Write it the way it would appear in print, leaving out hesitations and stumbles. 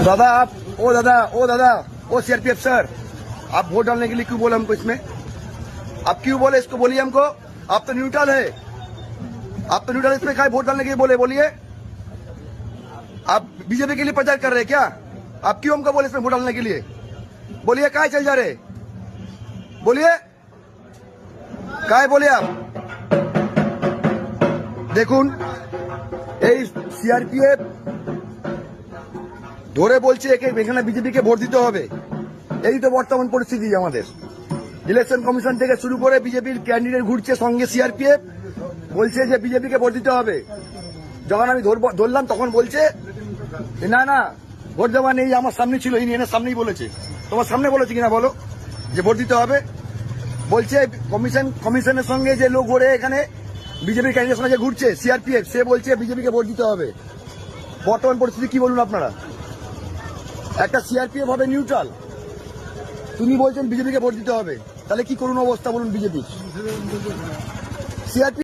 दादा आप ओ CRPF sir, आप वोट डालने के लिए क्यों बोले हमको इसमें? आप क्यों बोले इसको? बोलिए हमको। आप तो न्यूट्रल है, आप तो न्यूट्रल, इसमें क्या वोट डालने के लिए बोले? बोलिए। आप बीजेपी के लिए प्रचार कर रहे हैं क्या? आप क्यों हमको बोले इसमें वोट डालने के लिए? बोलिए, काय चल जा रहे? बोलिए, काय बोले आप? দেখুন, এই সিআরপিএফ ধরে বলছে এখানে বিজেপিকে ভোট দিতে হবে। এই তো বর্তমান পরিস্থিতি আমাদের। ইলেকশন কমিশন থেকে শুরু করে বিজেপির ক্যান্ডিডেট ঘুরছে, সঙ্গে সিআরপিএফ বলছে যে বিজেপিকে ভোট দিতে হবে। যখন আমি ধরলাম তখন বলছে না না, ভোট দেওয়া নেই, আমার সামনে ছিল, এনার সামনেই বলেছে। তোমার সামনে বলেছে কিনা বলো যে ভোট দিতে হবে? বলছে কমিশনের সঙ্গে যে লোক ঘুরে এখানে বিজেপির ক্যান্ডিডেট সঙ্গে যে ঘুরছে সিআরপিএফ, সে বলছে বিজেপিকে ভোট দিতে হবে। বর্তমান পরিস্থিতি কি বলুন আপনারা? একটা সিআরপিএফ হবে নিউট্রাল, তুমি বলছেন বিজেপিকে ভোট দিতে হবে, তাহলে কি করুন অবস্থা বলুন বিজেপির? সিআরপি